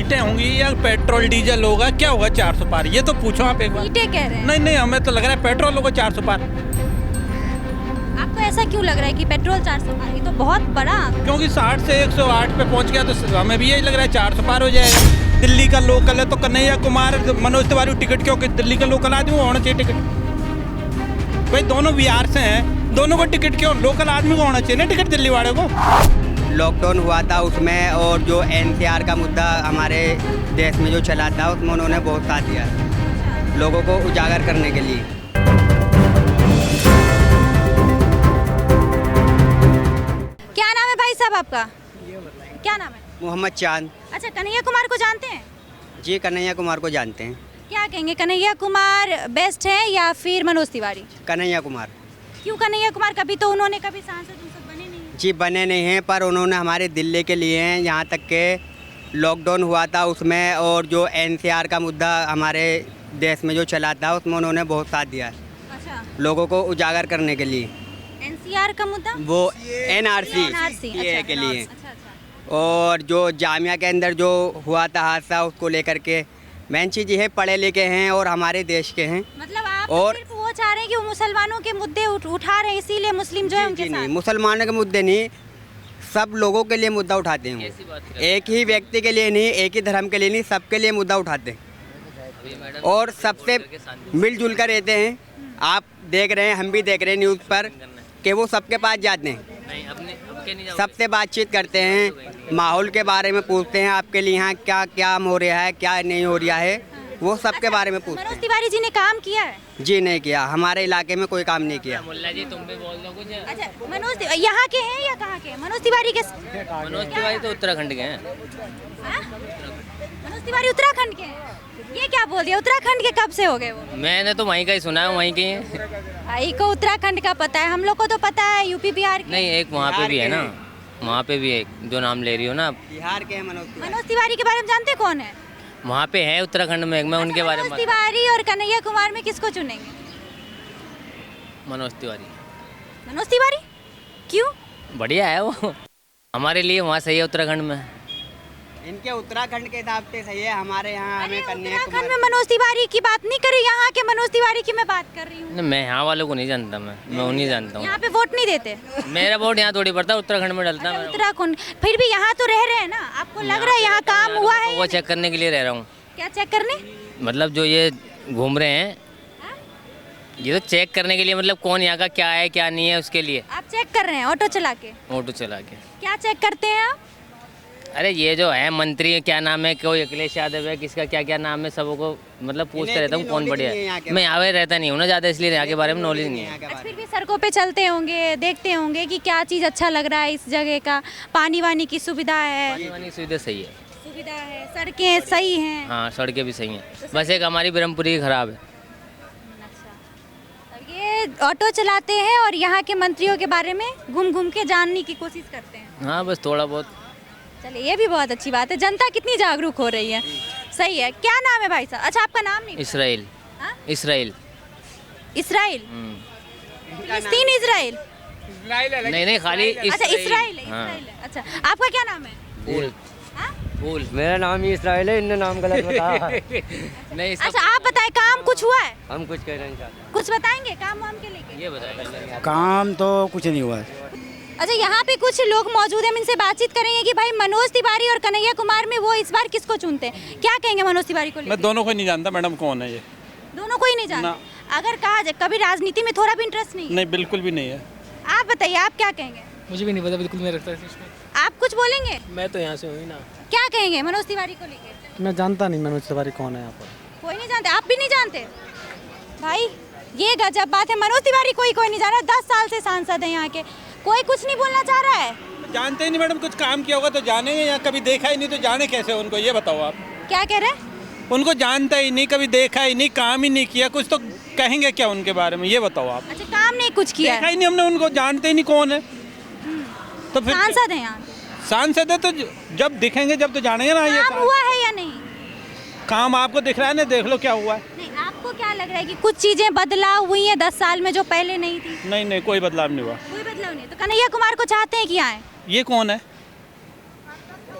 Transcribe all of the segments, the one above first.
सीटें होंगी या पेट्रोल डीजल होगा, क्या होगा 400 पार? ये तो पूछो आप एक बार। सीटें कह रहे हैं। नहीं नहीं, हमें तो लग रहा है पेट्रोल होगा 400 पार। आपको ऐसा क्यों लग रहा है कि पेट्रोल 400 पार? ये तो बहुत बड़ा क्योंकि 60 से 108 पे पहुंच गया तो हमें भी यही लग रहा है 400 पार हो जाएगा। दिल्ली का लोकल है तो कन्हैया कुमार मनोज तिवारी टिकट, क्योंकि दिल्ली का लोकल आदमी होना चाहिए टिकट। भाई दोनों बिहार से हैं, दोनों को टिकट क्यों? लोकल आदमी को होना चाहिए ना टिकट, दिल्ली वाले को। लॉकडाउन हुआ था उसमें, और जो एनसीआर का मुद्दा हमारे देश में जो चला था उसमें उन्होंने बहुत साथ दिया लोगों को उजागर करने के लिए। क्या नाम है भाई साहब आपका? क्या नाम है? मोहम्मद चांद। अच्छा, कन्हैया कुमार को जानते हैं? जी, कन्हैया कुमार को जानते हैं। क्या कहेंगे, कन्हैया कुमार बेस्ट है या फिर मनोज तिवारी? कन्हैया कुमार। क्यों कन्हैया कुमार? कभी तो उन्होंने कभी सांसद बने नहीं। जी बने नहीं हैं, पर उन्होंने हमारे दिल्ली के लिए हैं। यहाँ तक के लॉकडाउन हुआ था उसमें, और जो एनसीआर का मुद्दा हमारे देश में जो चला था उसमें उन्होंने बहुत साथ दिया अच्छा, लोगों को उजागर करने के लिए। एनसीआर का मुद्दा? वो एनआरसी के लिए। और जो जामिया के अंदर जो हुआ था हादसा, उसको लेकर के मेन चीज़ ये है, पढ़े लिखे हैं और हमारे देश के हैं। मतलब आप और सिर्फ वो चाह रहे हैं कि वो मुसलमानों के मुद्दे उठा रहे हैं, इसीलिए मुस्लिम जो है उनके नहीं, साथ? मुसलमानों के मुद्दे नहीं, सब लोगों के लिए मुद्दा उठाते हैं। एक ही व्यक्ति के लिए नहीं, एक ही धर्म के लिए नहीं, सबके लिए मुद्दा उठाते हैं और सबसे मिलजुल कर रहते हैं। आप देख रहे हैं, हम भी देख रहे हैं न्यूज़ पर कि वो सबके पास जाते हैं, सबसे बातचीत करते हैं, माहौल के बारे में पूछते हैं, आपके लिए यहाँ क्या क्या हो रहा है, क्या नहीं हो रहा है, वो सबके बारे में पूछते हैं। मनोज तिवारी जी ने काम किया है? जी नहीं किया, हमारे इलाके में कोई काम नहीं किया। मुल्ला जी तुम भी बोल दो कुछ। अच्छा, मनोज यहाँ के हैं या कहाँ के हैं? मनोज तिवारी के? मनोज तिवारी तो उत्तराखंड के हैं। हाँ? मनोज तिवारी उत्तराखंड के हैं? ये क्या बोल दिया, उत्तराखंड के कब से हो गए वो? मैंने तो वहीं का ही सुना है, वहीं के हैं। भाई को उत्तराखंड का पता है, हम लोग को तो पता है यूपी बिहार के। नहीं, एक वहाँ पे भी है ना, वहाँ पे भी एक जो नाम ले रही हो ना आप, बिहार के हैं मनोज तिवारी के बारे में जानते कौन है? वहाँ पे है उत्तराखंड में। मैं उनके बारे में मनोज तिवारी और कन्हैया कुमार में किसको चुनेंगे? मनोज तिवारी। मनोज तिवारी क्यों? बढ़िया है वो, हमारे लिए वहाँ सही है उत्तराखंड में। इनके उत्तराखंड के हिसाब से सही है, हमारे यहाँ हमें कन्या उत्तराखंड में मनोज तिवारी की बात नहीं करी, यहाँ के मनोज तिवारी की मैं बात कर रही हूँ। मैं यहाँ वालों को नहीं जानता, मैं उन्हीं जानता हूँ। यहाँ पे वोट नहीं देते? मेरा वोट यहाँ थोड़ी पड़ता, उत्तराखंड में डलता है। उत्तराखंड फिर भी यहाँ तो रह रहे हैं ना, आपको लग रहा है यहाँ काम हुआ है? वो चेक करने के लिए रह रहा हूँ। क्या चेक करने? मतलब जो ये घूम रहे हैं, ये तो चेक करने के लिए, मतलब कौन यहाँ का क्या है क्या नहीं है उसके लिए। आप चेक कर रहे हैं ऑटो चला के? ऑटो चला के। क्या चेक करते हैं आप? अरे ये जो है मंत्री, क्या नाम है, कोई अखिलेश यादव है, किसका क्या क्या नाम है, सबको मतलब पूछते रहता हूँ कौन बढ़िया है। मैं यहाँ पे रहता नहीं हूँ ना ज़्यादा, इसलिए यहाँ के बारे में नॉलेज नहीं है। फिर भी सड़कों पे चलते होंगे, देखते होंगे कि क्या चीज़ अच्छा लग रहा है इस जगह का, पानी वानी की सुविधा है? पानी वानी की सुविधा सही है, सुविधा है, सड़कें सही हैं? हाँ सड़कें भी सही हैं, बस एक हमारी ब्रह्मपुरी खराब है। अच्छा, ये ऑटो चलाते हैं और यहाँ के मंत्रियों के बारे में घूम घूम के जानने की कोशिश करते हैं? हाँ बस थोड़ा बहुत। चलिए, ये भी बहुत अच्छी बात है, जनता कितनी जागरूक हो रही है। सही है। क्या नाम है भाई साहब? अच्छा, आपका नाम नहीं? इसराइल। हाँ? इसराइल। इसराइल? फिलिस्तीन इसराइल? नहीं नहीं, खाली अच्छा, इसराइल है, हाँ। इसराइल है। अच्छा, आपका क्या नाम है? फूल। हाँ? फूल। मेरा नाम ही इसराइल है, इनने नाम गलत बताया। नहीं अच्छा, आप बताएं, काम कुछ हुआ है? हम कुछ कह नहीं चाहते। कुछ बताएंगे काम वाम के लेके? ये बताया काम तो कुछ नहीं हुआ है। अच्छा, यहाँ पे कुछ लोग मौजूद हैं, हम इनसे बातचीत करेंगे कि भाई मनोज तिवारी और कन्हैया कुमार में वो इस बार किसको चुनते हैं? क्या कहेंगे मनोज तिवारी को लेके? मैं दोनों को नहीं जानता मैडम, कौन है ये? दोनों को ही नहीं जानते? अगर कहा जाए कभी राजनीति में थोड़ा भी इंटरेस्ट नहीं है? नहीं, बिल्कुल भी नहीं है। आप बताइए, आप क्या कहेंगे? मुझे भी नहीं पता, बिल्कुल नहीं रखता है इसमें। आप कुछ बोलेंगे? मैं तो यहाँ से हूँ ही ना। क्या कहेंगे मनोज तिवारी को लेके? मैं जानता नहीं मनोज तिवारी कौन है यहाँ पर। कोई नहीं जानते? आप भी नहीं जानते? भाई ये गजब बात है, मनोज तिवारी कोई नहीं जान रहा, 10 साल से सांसद है यहाँ के, कोई कुछ नहीं बोलना चाह रहा है। जानते ही नहीं मैडम, कुछ काम किया होगा तो जानेंगे, या कभी देखा ही नहीं तो जाने कैसे उनको, ये बताओ आप। क्या कह रहे हैं? उनको जानता ही नहीं, कभी देखा ही नहीं, काम ही नहीं किया, कुछ तो कहेंगे क्या उनके बारे में, ये बताओ आप। अच्छा, काम नहीं कुछ किया देखा है? ही नहीं हमने उनको, जानते ही नहीं कौन है। तो फिर सांसद है यहाँ? सांसद है तो जब दिखेंगे जब तो जानेंगे ना। ये काम हुआ है या नहीं? काम आपको दिख रहा है ना, देख लो क्या हुआ है। नहीं, आपको क्या लग रहा है कि कुछ चीजें बदलाव हुई हैं 10 साल में जो पहले नहीं थी? नहीं नहीं, कोई बदलाव नहीं हुआ। कोई बदलाव नहीं। तो कन्हैया कुमार को चाहते हैं कि आए? ये कौन है?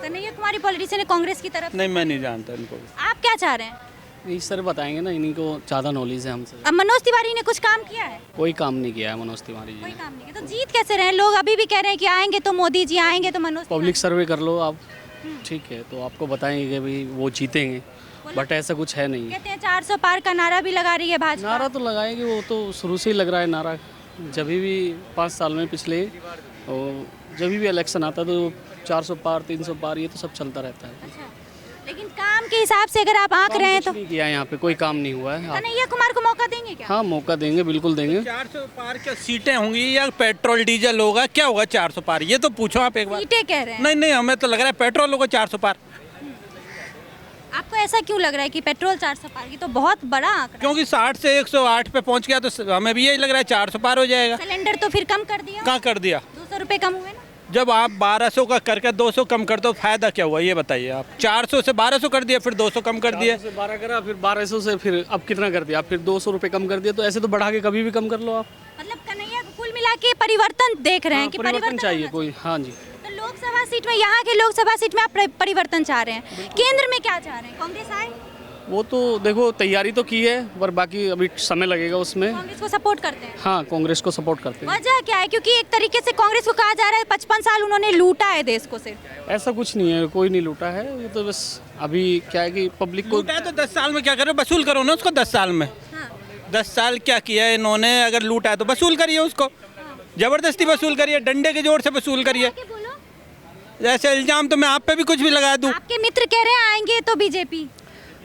कन्हैया कुमारी पॉलिटिशियन है कांग्रेस की तरफ। नहीं, मैं नहीं जानता इनको। आप क्या चाह रहे हैं? ये सर बताएंगे ना, इन्हीं को ज़्यादा नॉलेज है हमसे। अब मनोज तिवारी ने कुछ काम किया है? कोई काम नहीं किया है मनोज तिवारी जी कोई ने। काम नहीं किया, तो जीत कैसे रहे हैं? लोग अभी भी कह रहे हैं कि आएंगे तो मोदी जी, आएंगे तो मनोज तिवारी। पब्लिक सर्वे कर लो आप, ठीक है, तो आपको बताएंगे कि भाई वो जीतेंगे, बट ऐसा कुछ है नहीं। कहते हैं 400 पार का नारा भी लगा रही है भाजपा। नारा तो लगाएगी, वो तो शुरू से ही लग रहा है नारा। जब भी 5 साल में पिछले, और जब भी इलेक्शन आता तो 400 पार 300 पार ये तो सब चलता रहता है। अच्छा, लेकिन काम के हिसाब से अगर आप आंक रहे हैं तो कुछ नहीं किया यहाँ पे, कोई काम नहीं हुआ है। कन्हैया कुमार को मौका देंगे क्या? हाँ, मौका देंगे, बिल्कुल देंगे। 400 पार क्या सीटें होंगी या पेट्रोल डीजल होगा? क्या होगा 400 पार? ये तो पूछो आप एक बार। सीटें कह रहे हैं। नहीं नहीं, हमें तो लग रहा है पेट्रोल होगा 400 पार। आपको ऐसा क्यों लग रहा है कि पेट्रोल 400 पार की? तो बहुत बड़ा आंकड़ा। क्योंकि 60 से 108 पे पहुंच गया तो हमें भी यही लग रहा है 400 पार हो जाएगा। सिलेंडर तो फिर कम कर दिया। कहाँ कर दिया? 200 रुपए कम हुए ना। जब आप 1200 का करके 200 कम कर दो, फायदा क्या हुआ ये बताइए आप? 400 से 1200 कर दिया, फिर 200 कम कर दिया। 400 से 12 करा, फिर 1200 से फिर अब कितना कर दिया? फिर 200 रुपये कम कर दिया। तो ऐसे तो बढ़ा के कभी भी कम कर लो आप। मतलब कन्हैया को कुल मिला के परिवर्तन देख रहे हैं कि परिवर्तन चाहिए होना कोई। हाँ जी, तो लोकसभा सीट में, यहाँ के लोकसभा सीट में आप परिवर्तन चाह रहे हैं। केंद्र में क्या चाह रहे हैं? कांग्रेस आए? वो तो देखो तैयारी तो की है, पर बाकी अभी समय लगेगा उसमें। कांग्रेस को सपोर्ट करते हैं? हाँ, कांग्रेस को सपोर्ट करते हैं। वजह क्या है? क्योंकि एक तरीके से कांग्रेस को कहा जा रहा है 55 साल उन्होंने लूटा है देश को सिर्फ। ऐसा कुछ नहीं है, कोई नहीं लूटा है। ये तो बस अभी क्या है कि पब्लिक को लूटा है तो 10 साल में क्या करो? वसूल करो ना उसको 10 साल में। हाँ। 10 साल क्या किया इन्होंने? अगर लूटा है तो वसूल करिए उसको, जबरदस्ती वसूल करिए, डंडे के जोर से वसूल करिए। आगे बोलो। ऐसे इल्जाम तो मैं आप पे भी कुछ भी लगा दूं। आपके मित्र कह रहे हैं आएंगे तो बीजेपी।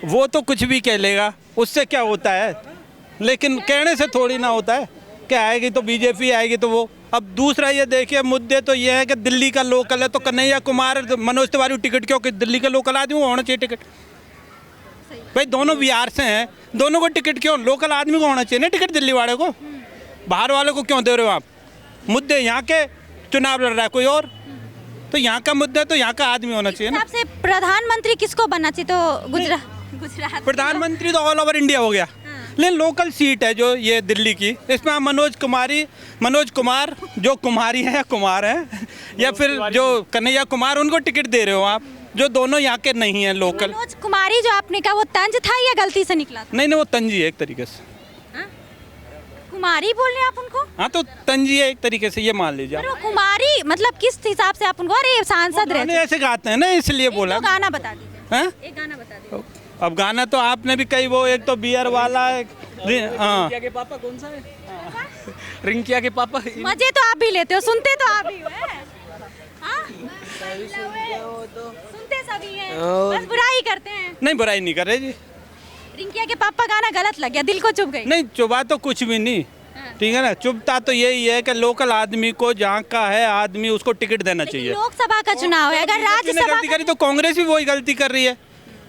वो तो कुछ भी कह लेगा, उससे क्या होता है? लेकिन कहने से थोड़ी ना होता है। क्या आएगी तो बीजेपी आएगी तो वो। अब दूसरा ये देखिए, मुद्दे तो ये है कि दिल्ली का लोकल है तो कन्हैया कुमार मनोज तिवारी टिकट क्यों? कि दिल्ली का लोकल आदमी को होना चाहिए टिकट। भाई दोनों बिहार से हैं, दोनों को टिकट क्यों? लोकल आदमी को होना चाहिए ना टिकट, दिल्ली वाले को। बाहर वाले को क्यों दे रहे हो आप? मुद्दे यहाँ के, चुनाव लड़ रहा है कोई और, तो यहाँ का मुद्दा तो यहाँ का आदमी होना चाहिए ना। आपसे प्रधानमंत्री किसको बनना चाहिए? तो गुजरात प्रधानमंत्री तो ऑल ओवर इंडिया हो गया, लेकिन लोकल सीट है जो ये दिल्ली की, इसमें आप मनोज कुमार जो कुमारी है या कुमार है, या फिर जो कन्हैया कुमार, उनको टिकट दे रहे हो आप, जो दोनों यहाँ के नहीं है लोकल। मनोज कुमारी जो आपने कहा वो तंज था या गलती से निकला था? नहीं नहीं, वो तंजी है एक तरीके से। हाँ? कुमारी बोल रहे हैं आप उनको? हाँ, तो तंजी है एक तरीके से, ये मान लीजिए पर आप। वो कुमारी मतलब किस हिसाब से आप उनको? अरे सांसद गाने रहे ऐसे गाते हैं ना, इसलिए बोला। तो गाना बता दीजिए। हैं? एक गाना बता दीजिए। अब गाना तो आपने भी कई, वो एक तो बियर वाला, एक हाँ। रिंकिया के पापा कौन सा है? रिंकिया के पापा। मजे तो आप भी लेते हो, सुनते तो आप ही हो, हैं? हाँ? सुनते सभी हैं, बस बुराई करते हैं। नहीं, बुराई नहीं कर रहे जी। रिंकिया के पापा गाना गलत लग गया, दिल को चुभ गई। नहीं, चुभा तो कुछ भी नहीं, ठीक है ना। चुभता तो यही है कि लोकल आदमी को, जहाँ का है आदमी, उसको टिकट देना चाहिए। लोकसभा का चुनाव है, अगर किसी ने राज्यसभा गलती करी तो कांग्रेस भी वही गलती कर रही है,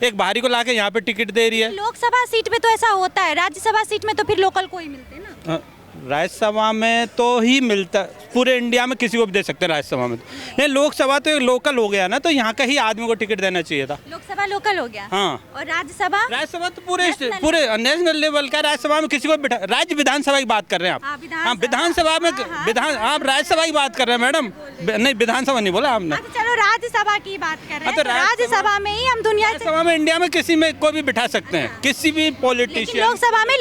एक भारी को लाके यहाँ पे टिकट दे रही है। लोकसभा सीट में तो ऐसा होता है, राज्यसभा सीट में तो फिर लोकल को ही मिलते हैं ना। राज्यसभा में तो ही मिलता, पूरे इंडिया में किसी को भी दे सकते हैं राज्यसभा में। नहीं, लोकसभा तो लोकल हो गया ना, तो यहाँ का ही आदमी को टिकट देना चाहिए था। लोकसभा लोकल हो गया। हाँ। और राज्यसभा? राज्यसभा तो पूरे नेशनल लेवल का। राज्यसभा में किसी को बिठा, राज्य विधानसभा की बात कर रहे हैं आप। हाँ, विधानसभा में, आप राज्यसभा की बात कर रहे हैं मैडम। नहीं, विधानसभा नहीं बोला आपने। चलो राज्यसभा की बात कर रहे हैं, तो तो राज्यसभा में ही हम दुनिया से। राज्यसभा में इंडिया में किसी में कोई भी बिठा सकते हैं, किसी भी पॉलिटिशियन। लोकसभा में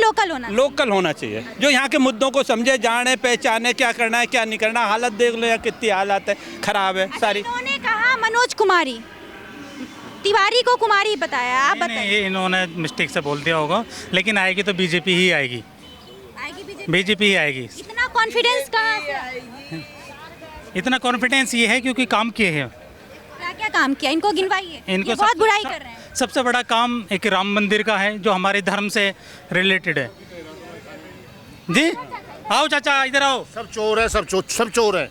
लोकल होना चाहिए, जो यहाँ के मुद्दों को समझे, जाने, पहचाने, क्या करना है क्या नहीं करना। हालत देख लो या कितनी हालत है, खराब है सारी। इन्होंने कहा मनोज कुमारी, तिवारी को कुमारी बताया, आप बताइए। ये इन्होंने मिस्टेक से बोल दिया होगा, लेकिन आएगी तो बीजेपी ही आएगी। बीजेपी ही आएगी। इतना कॉन्फिडेंस कहाँ से आया? इतना कॉन्फिडेंस ये है क्योंकि काम किए हैं। क्या क्या काम किया? इनको गिनवाइए। इनको ये बहुत बुराई कर रहे हैं। सबसे बड़ा काम एक राम मंदिर का है, जो हमारे धर्म से रिलेटेड है। जी आओ चाचा, इधर आओ। सब चोर है, सब चोर है,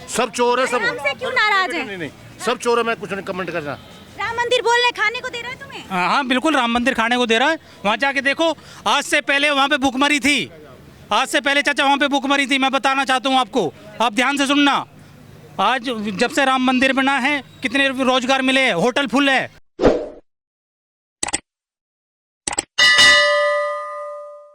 सब चोर है, सब। हमसे क्यों नाराज है? नहीं, सब चोर है, मैं कुछ नहीं कमेंट करना। राम मंदिर बोल रहे, खाने को दे रहा है तुम्हें? हाँ बिल्कुल, राम मंदिर खाने को दे रहा है। वहाँ जाके देखो, आज से पहले वहाँ पे भूखमरी थी। आज से पहले चाचा वहाँ पे भूखमरी थी। मैं बताना चाहता हूँ आपको, आप ध्यान से सुनना। आज जब से राम मंदिर बना है, कितने रोजगार मिले हैं, होटल फुल है।